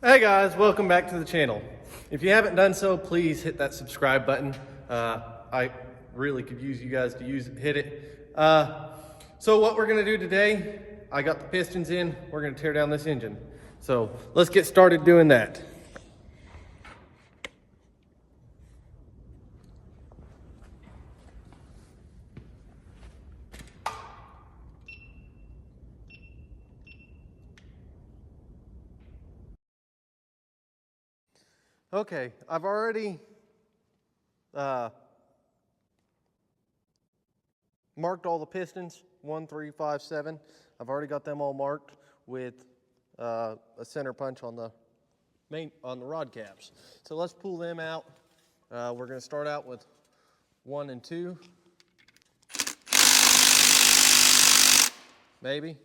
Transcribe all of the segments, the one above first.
Hey guys, welcome back to the channel. If you haven't done so, please hit that subscribe button. I really could use you guys to hit it. So what we're gonna do today, I got the pistons in, we're gonna tear down this engine. So let's get started doing that. Okay, I've already marked all the pistons, 1, 3, 5, 7. I've already got them all marked with a center punch on the rod caps. So let's pull them out. We're going to start out with 1 and 2, maybe.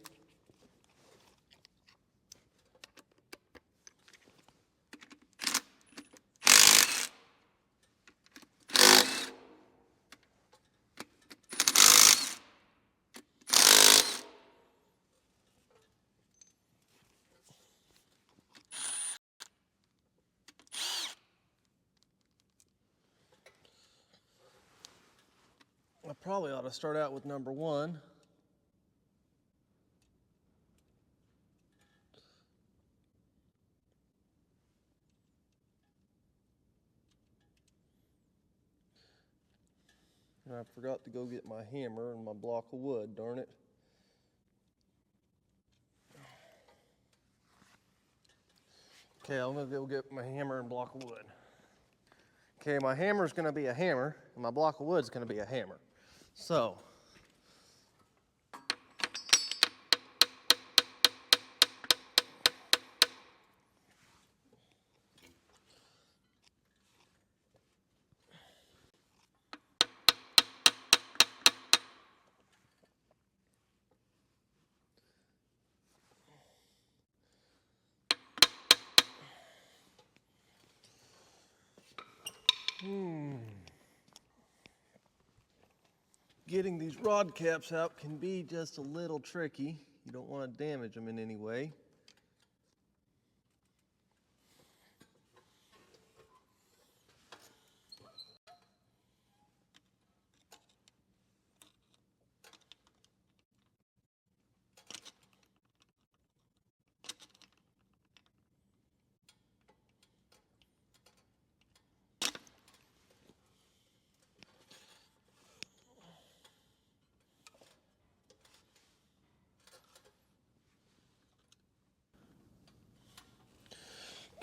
I probably ought to start out with number 1. And I forgot to go get my hammer and my block of wood, darn it. Okay, I'm gonna go get my hammer and block of wood. Okay, my hammer's gonna be a hammer, and my block of wood's gonna be a hammer. So, getting these rod caps out can be just a little tricky. You don't want to damage them in any way.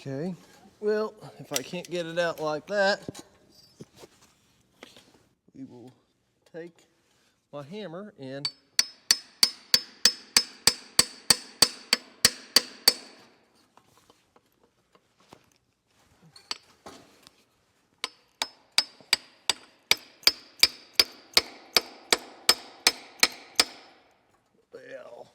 Okay, well, if I can't get it out like that, we will take my hammer and well,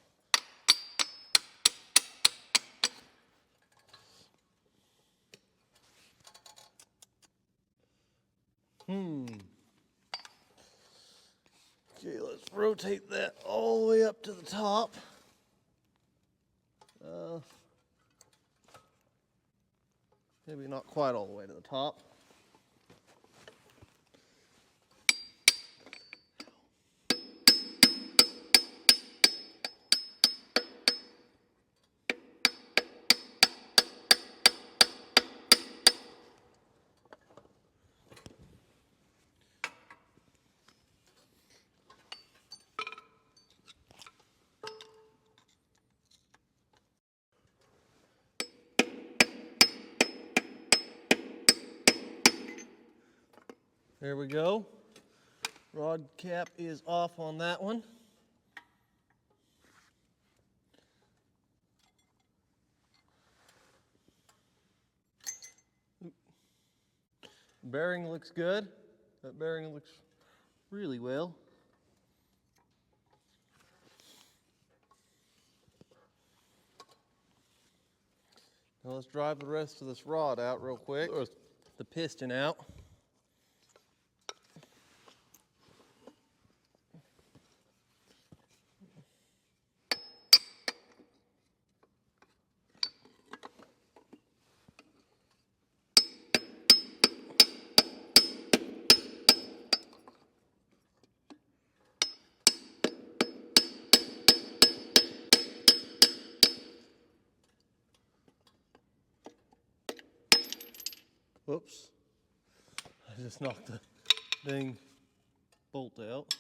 Okay, let's rotate that all the way up to the top. Maybe not quite all the way to the top. There we go. Rod cap is off on that one. Bearing looks good. That bearing looks really well. Now let's drive the rest of this rod out real quick. The piston out. Whoops. I just knocked the dang bolt out.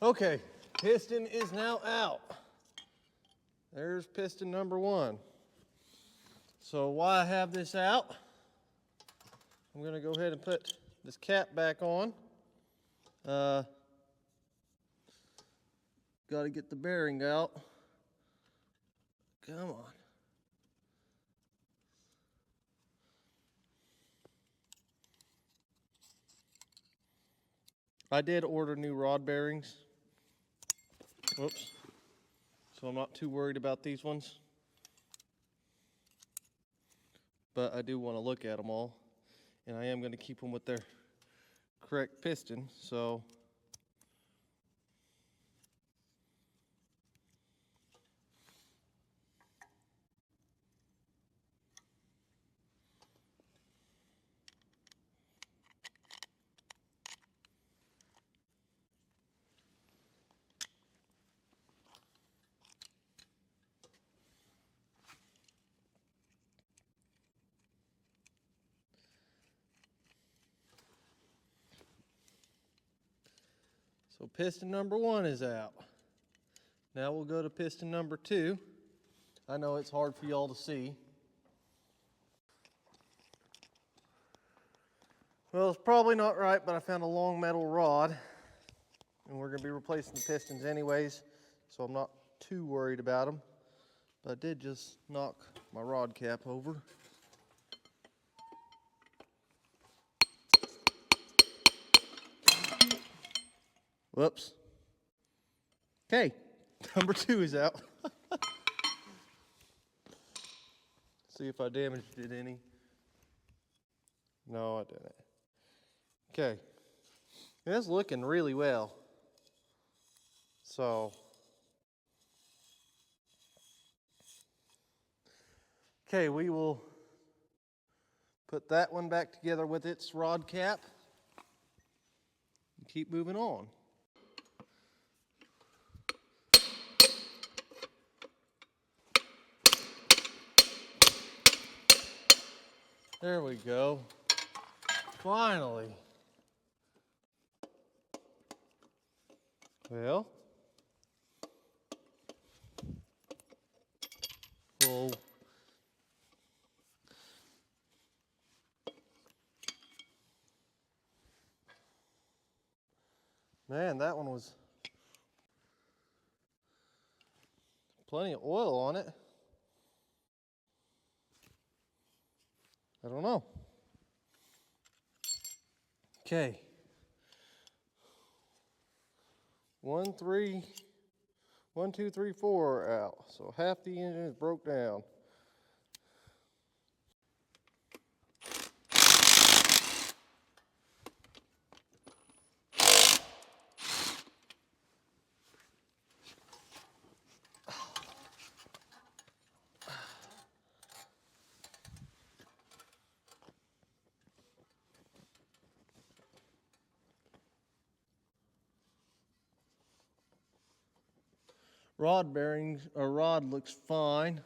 Okay, piston is now out. There's piston number 1. So while I have this out, I'm going to go ahead and put this cap back on. Got to get the bearing out. Come on. I did order new rod bearings. Whoops. So I'm not too worried about these ones. But I do want to look at them all. And I am going to keep them with their correct piston. So piston number 1 is out. Now we'll go to piston number 2. I know it's hard for y'all to see. Well, it's probably not right, but I found a long metal rod, and we're going to be replacing the pistons anyways, so I'm not too worried about them. But I did just knock my rod cap over. Whoops. Okay, number 2 is out. See if I damaged it any. No, I didn't. Okay, it's looking really well. So, okay, we will put that one back together with its rod cap and keep moving on. There we go. Finally. Well, we'll man, that one was plenty of oil on it. I don't know. Okay. 1, 2, 3, 4 are out. So half the engine is broke down. Rod bearings, or rod looks fine.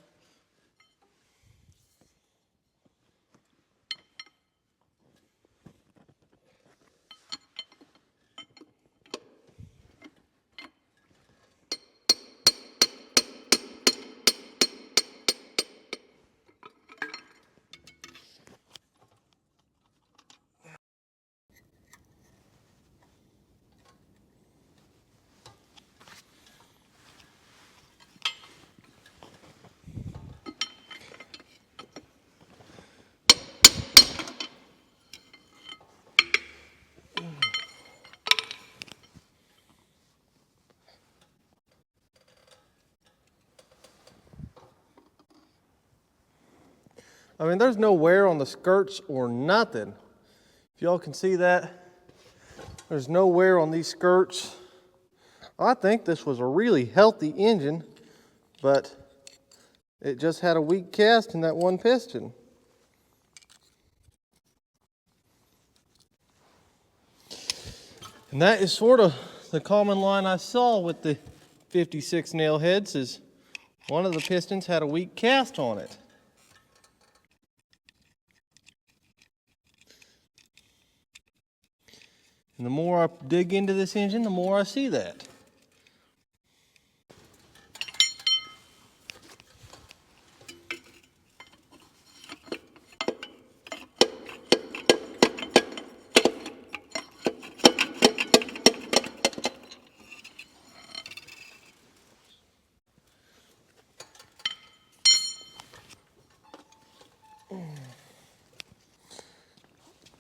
I mean, there's no wear on the skirts or nothing. If y'all can see that, there's no wear on these skirts. I think this was a really healthy engine but it just had a weak cast in that one piston. And that is sort of the common line I saw with the 56 nail heads, is one of the pistons had a weak cast on it. And the more I dig into this engine, the more I see that.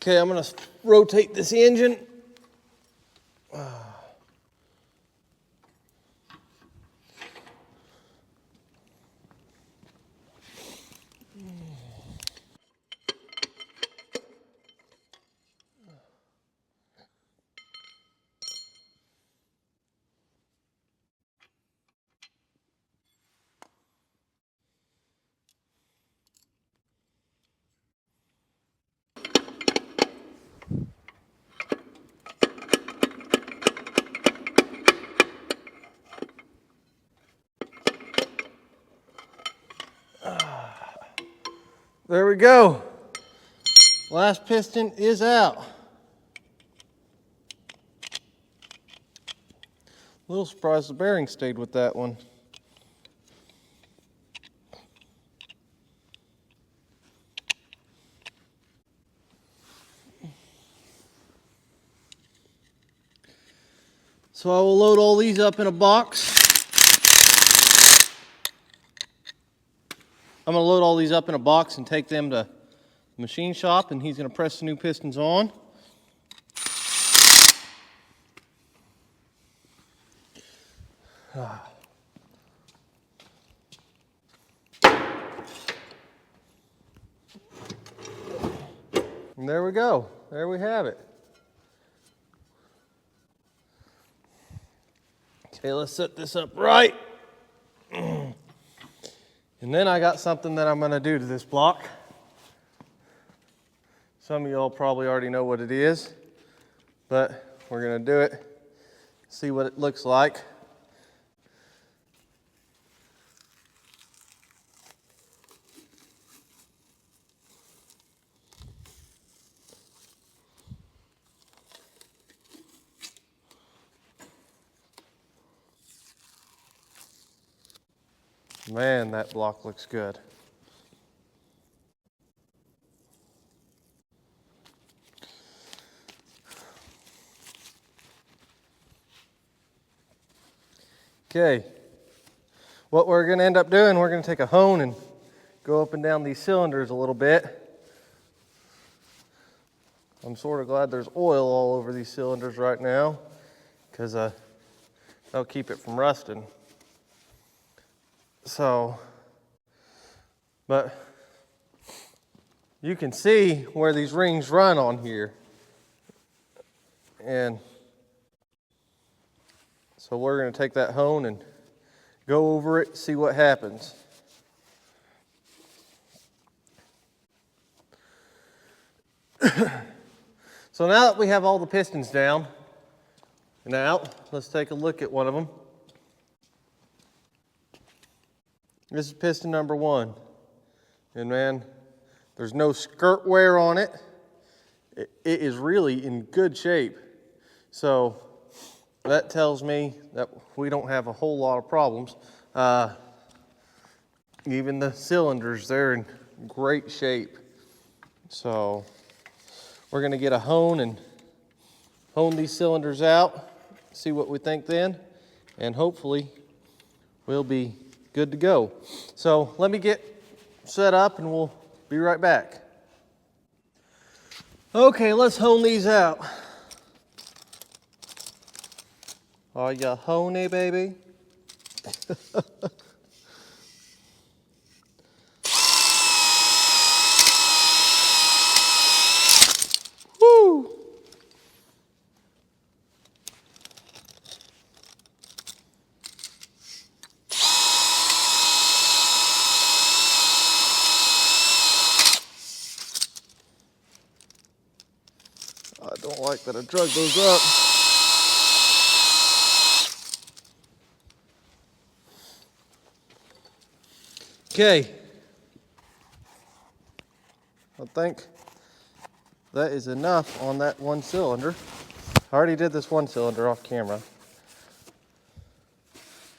Okay, I'm going to rotate this engine. There we go. Last piston is out. A little surprised the bearing stayed with that one. So I will load all these up in a box. I'm going to load all these up in a box and take them to the machine shop, and he's going to press the new pistons on. And there we go. There we have it. Okay, let's set this up right. And then I got something that I'm going to do to this block. Some of y'all probably already know what it is, but we're going to do it, see what it looks like. Man, that block looks good. Okay, what we're going to end up doing, we're going to take a hone and go up and down these cylinders a little bit. I'm sort of glad there's oil all over these cylinders right now, because that'll keep it from rusting. So, but you can see where these rings run on here. And so we're going to take that hone and go over it, see what happens. So now that we have all the pistons down and out, let's take a look at one of them. This is piston number 1. And man, there's no skirt wear on it. It is really in good shape. So that tells me that we don't have a whole lot of problems. Even the cylinders, they're in great shape. So we're going to get a hone and hone these cylinders out, see what we think then, and hopefully we'll be good to go. So let me get set up and we'll be right back. Okay, let's hone these out. Are you honey, baby? Woo! fact that I drug those up. Okay. I think that is enough on that one cylinder. I already did this one cylinder off camera.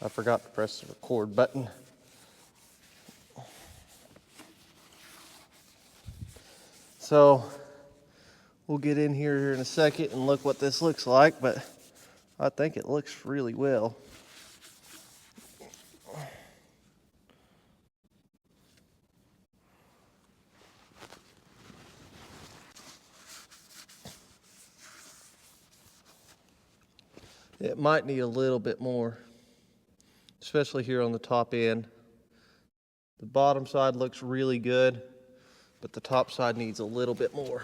I forgot to press the record button. So we'll get in here in a second and look what this looks like, but I think it looks really well. It might need a little bit more, especially here on the top end. The bottom side looks really good, but the top side needs a little bit more.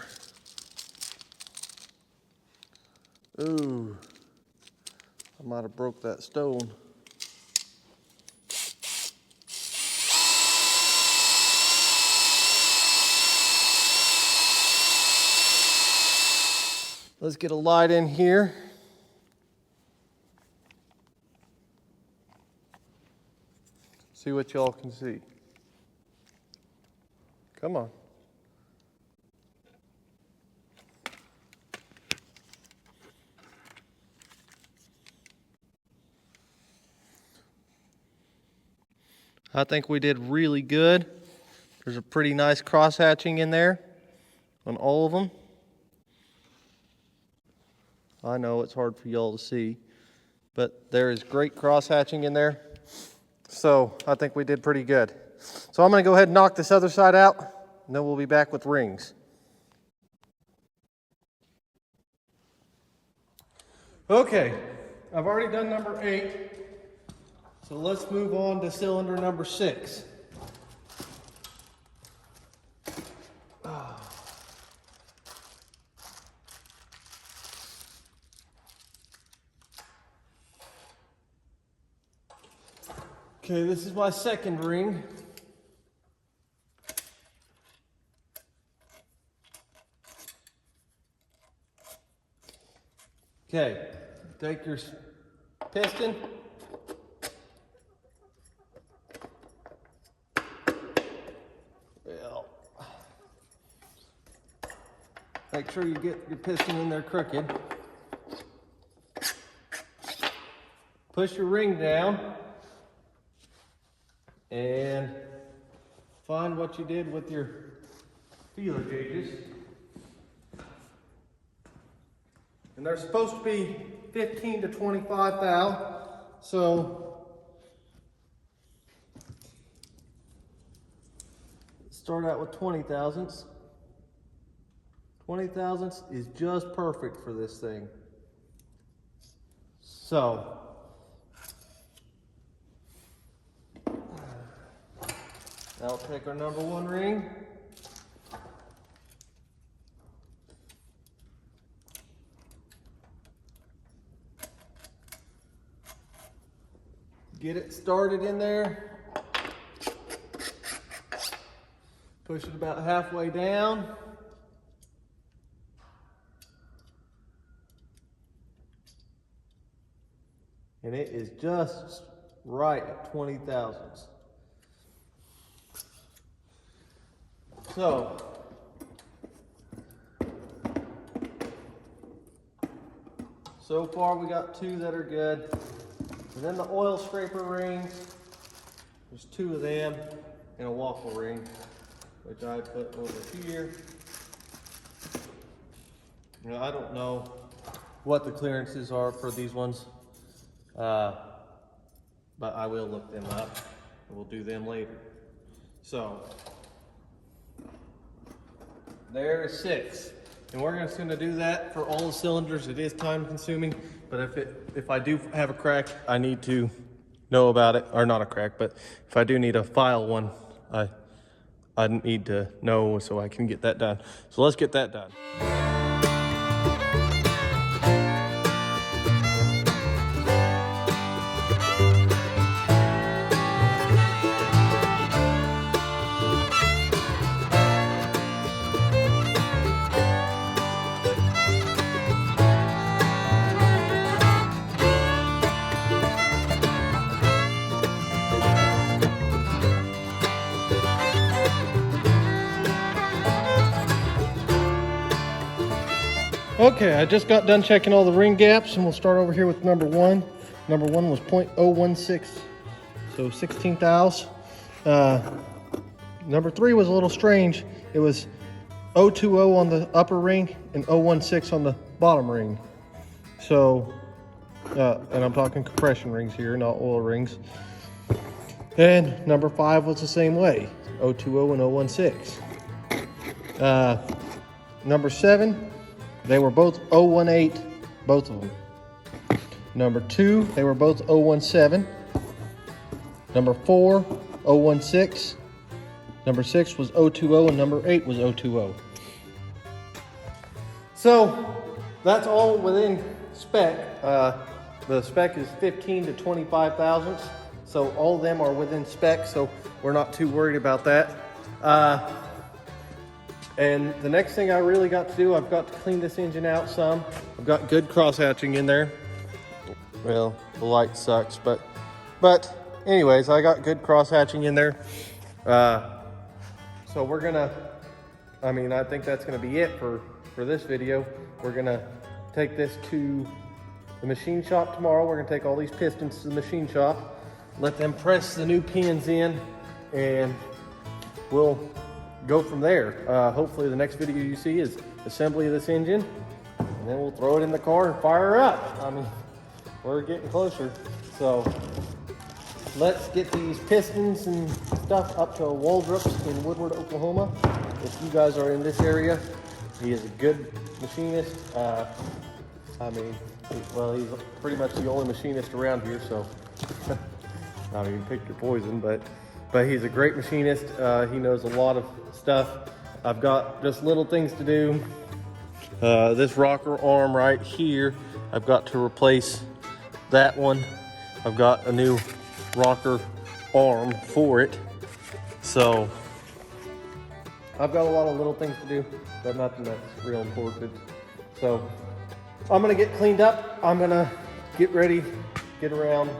Ooh, I might have broke that stone. Let's get a light in here. See what y'all can see. Come on. I think we did really good. There's a pretty nice cross hatching in there on all of them. I know it's hard for y'all to see, but there is great cross hatching in there. So I think we did pretty good. So I'm going to go ahead and knock this other side out, and then we'll be back with rings. Okay, I've already done number 8. So let's move on to cylinder number 6. Okay, this is my second ring. Okay, take your piston. Well, make sure you get your piston in there crooked. Push your ring down. And find what you did with your feeler gauges. And they're supposed to be 15 to 25 thou. So start out with 20 thousandths. 20 thousandths is just perfect for this thing. So now we'll take our number 1 ring. Get it started in there. Push it about halfway down. And it is just right at 20 thousandths. So, so far we got 2 that are good. And then the oil scraper rings, there's 2 of them, and a waffle ring, which I put over here. You know, I don't know what the clearances are for these ones, but I will look them up, and we'll do them later. So, there is 6. And we're just gonna do that for all the cylinders. It is time consuming, but if I do have a crack, I need to know about it, or not a crack, but if I do need to file one, I need to know so I can get that done. So let's get that done. Okay, I just got done checking all the ring gaps, and we'll start over here with number one. Number one was 0.016, so 16 thous. Number three was a little strange. It was 020 on the upper ring and 016 on the bottom ring. So, and I'm talking compression rings here, not oil rings. And number five was the same way, 020 and 016. Number seven, they were both 018, both of them. Number two, they were both 017. Number four, 016. Number six was 020, and number eight was 020. So that's all within spec. The spec is 15 to 25 thousandths. So all of them are within spec, so we're not too worried about that. And the next thing I really got to do, I've got to clean this engine out some. I've got good cross hatching in there. Well, the light sucks, but anyways, I got good cross hatching in there. So we're gonna, I think that's gonna be it for this video. We're gonna take this to the machine shop tomorrow. We're gonna take all these pistons to the machine shop, let them press the new pins in, and we'll go from there. Hopefully the next video you see is assembly of this engine, and then we'll throw it in the car and fire her up. We're getting closer. So let's get these pistons and stuff up to Waldrop's in Woodward, Oklahoma. If you guys are in this area, he is a good machinist. Well, he's pretty much the only machinist around here, so pick your poison, but he's a great machinist. He knows a lot of stuff. I've got just little things to do. This rocker arm right here, I've got to replace that one. I've got a new rocker arm for it. So I've got a lot of little things to do, but nothing that's real important. So I'm gonna get cleaned up. I'm gonna get ready, get around,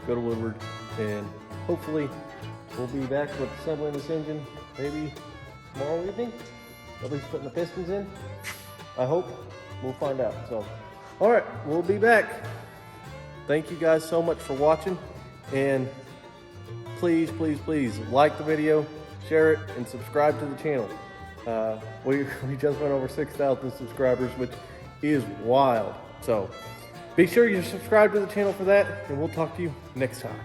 go to Woodward, and hopefully we'll be back with assembling this engine maybe tomorrow evening. At least putting the pistons in. I hope. We'll find out. So, all right, we'll be back. Thank you guys so much for watching, and please, please, please like the video, share it, and subscribe to the channel. We just went over 6,000 subscribers, which is wild. So be sure you subscribe to the channel for that, and we'll talk to you next time.